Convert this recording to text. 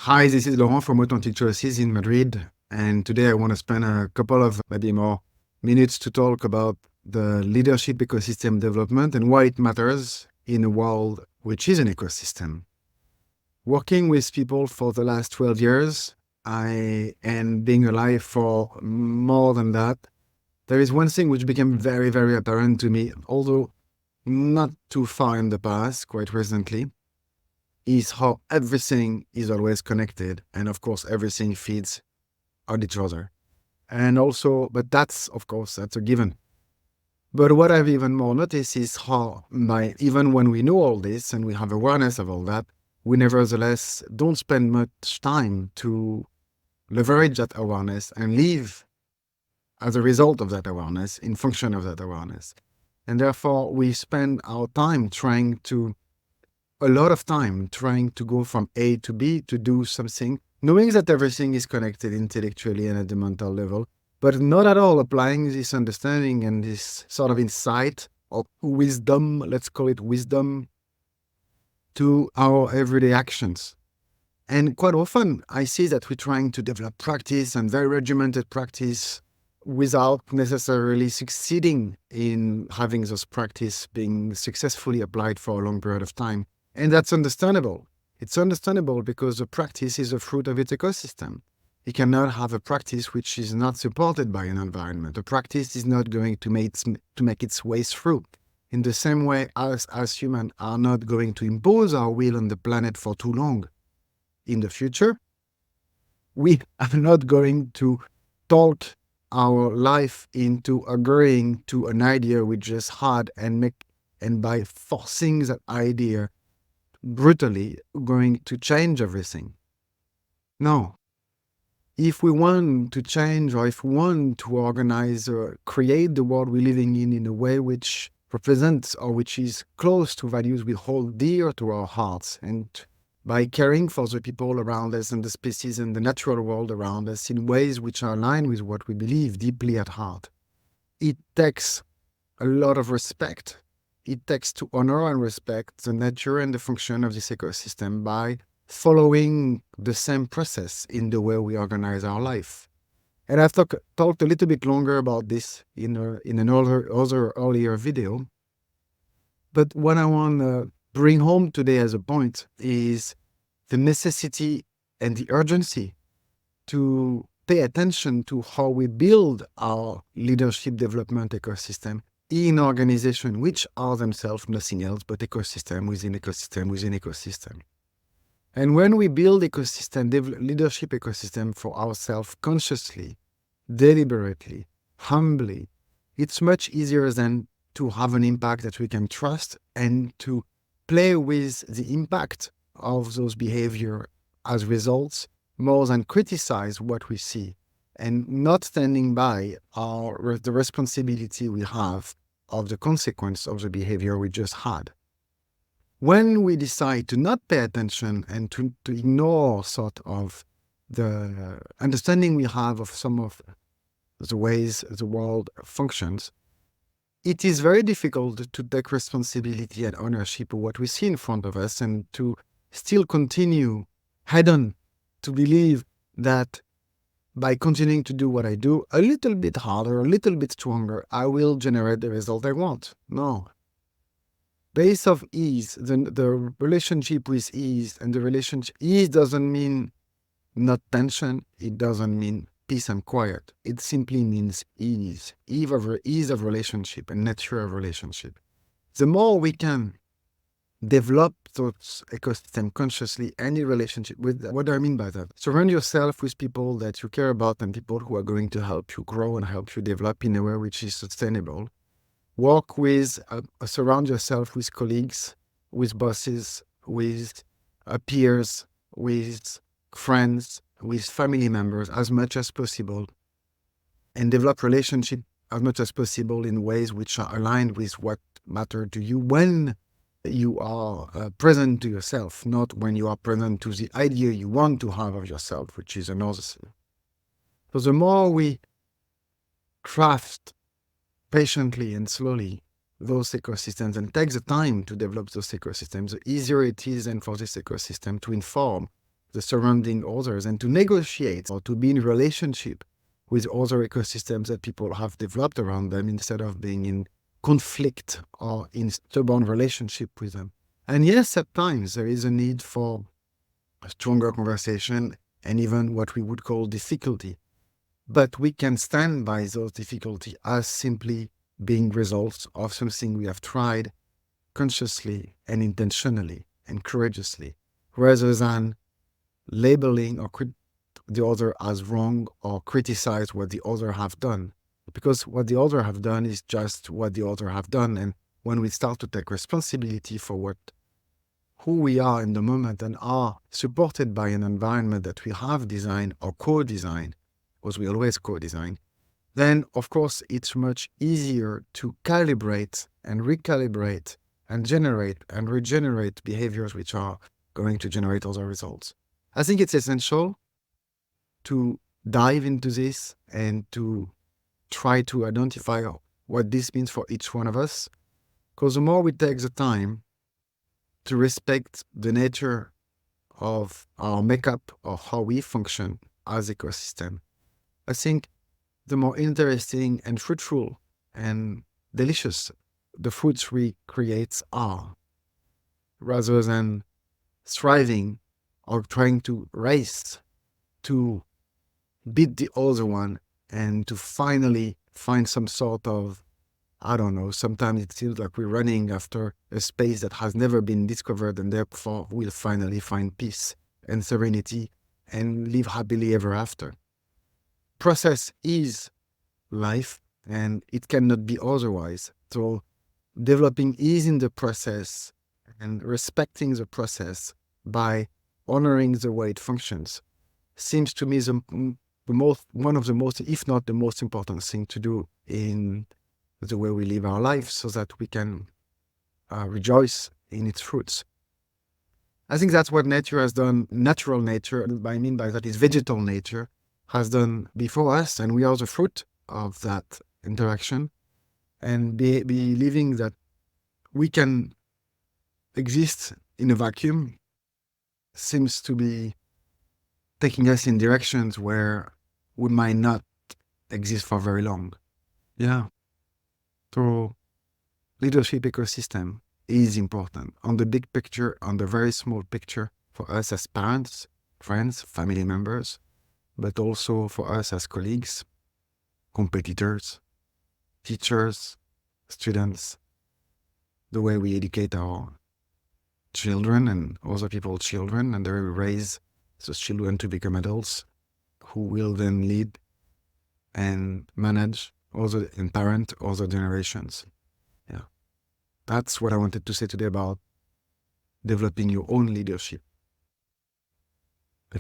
Hi, this is Laurent from Authentic Choices in Madrid. And today I want to spend a couple of maybe more minutes to talk about the leadership ecosystem development and why it matters in a world which is an ecosystem. Working with people for the last 12 years, and being alive for more than that, there is one thing which became very, very apparent to me, although not too far in the past, quite recently, is how everything is always connected. And of course, everything feeds on each other. And also, but that's, of course, that's a given. But what I've even more noticed is how even when we know all this and we have awareness of all that, we nevertheless don't spend much time to leverage that awareness and live as a result of that awareness, in function of that awareness. And therefore, we spend our time a lot of time trying to go from A to B to do something, knowing that everything is connected intellectually and at the mental level, but not at all applying this understanding and this sort of insight or wisdom, let's call it wisdom, to our everyday actions. And quite often, I see that we're trying to develop practice and very regimented practice without necessarily succeeding in having those practice being successfully applied for a long period of time. And that's understandable. It's understandable because the practice is a fruit of its ecosystem. You cannot have a practice which is not supported by an environment. The practice is not going to make its way through. In the same way as humans are not going to impose our will on the planet for too long. In the future, we are not going to talk our life into agreeing to an idea we just had and by forcing that idea brutally going to change everything. No. If we want to change, or if we want to organize or create the world we're living in a way which represents or which is close to values we hold dear to our hearts, and by caring for the people around us and the species and the natural world around us in ways which are aligned with what we believe deeply at heart, it takes a lot of respect. It takes to honor and respect the nature and the function of this ecosystem by following the same process in the way we organize our life. And I've talked a little bit longer about this in an earlier video. But what I want to bring home today as a point is the necessity and the urgency to pay attention to how we build our leadership development ecosystem in organizations which are themselves nothing else but ecosystem within ecosystem within ecosystem. And when we build leadership ecosystem for ourselves consciously, deliberately, humbly, it's much easier than to have an impact that we can trust and to play with the impact of those behavior as results more than criticize what we see and not standing by the responsibility we have of the consequence of the behavior we just had. When we decide to not pay attention and to ignore sort of the understanding we have of some of the ways the world functions, it is very difficult to take responsibility and ownership of what we see in front of us and to still continue head-on to believe that by continuing to do what I do a little bit harder, a little bit stronger, I will generate the result I want. No. Base of ease, the relationship with ease, and the relationship, ease doesn't mean not tension, it doesn't mean peace and quiet. It simply means ease of relationship and nature of relationship. The more we can develop those ecosystem consciously, any relationship with, what do I mean by that? Surround yourself with people that you care about and people who are going to help you grow and help you develop in a way which is sustainable. Surround yourself with colleagues, with bosses, with peers, with friends, with family members as much as possible, and develop relationship as much as possible in ways which are aligned with what matter to you when you are present to yourself, not when you are present to the idea you want to have of yourself, which is another thing. So the more we craft patiently and slowly those ecosystems and take the time to develop those ecosystems, the easier it is then for this ecosystem to inform the surrounding others and to negotiate or to be in relationship with other ecosystems that people have developed around them instead of being in conflict or in stubborn relationship with them. And yes, at times there is a need for a stronger conversation and even what we would call difficulty. But we can stand by those difficulty as simply being results of something we have tried consciously and intentionally and courageously, rather than labeling or the other as wrong or criticize what the other have done. Because what the other have done is just what the other have done. And when we start to take responsibility for who we are in the moment and are supported by an environment that we have designed or co-designed, because we always co-design, then of course it's much easier to calibrate and recalibrate and generate and regenerate behaviors which are going to generate other results. I think it's essential to dive into this and to try to identify what this means for each one of us, because the more we take the time to respect the nature of our makeup or how we function as ecosystem, I think the more interesting and fruitful and delicious the fruits we create are, rather than striving or trying to race to beat the other one and to finally find some sort of, I don't know, sometimes it feels like we're running after a space that has never been discovered and therefore we'll finally find peace and serenity and live happily ever after. Process is life and it cannot be otherwise. So developing ease in the process and respecting the process by honoring the way it functions seems to me one of the most, if not the most important thing to do in the way we live our life, so that we can rejoice in its fruits. I think that's what nature has done, natural nature, I mean by that is vegetal nature, has done before us, and we are the fruit of that interaction, and believing that we can exist in a vacuum seems to be taking us in directions where we might not exist for very long. Yeah. So leadership ecosystem is important on the big picture, on the very small picture for us as parents, friends, family members, but also for us as colleagues, competitors, teachers, students, the way we educate our children and other people's children, and the way we raise those children to become adults who will then lead and manage and parent other generations. Yeah. That's what I wanted to say today about developing your own leadership.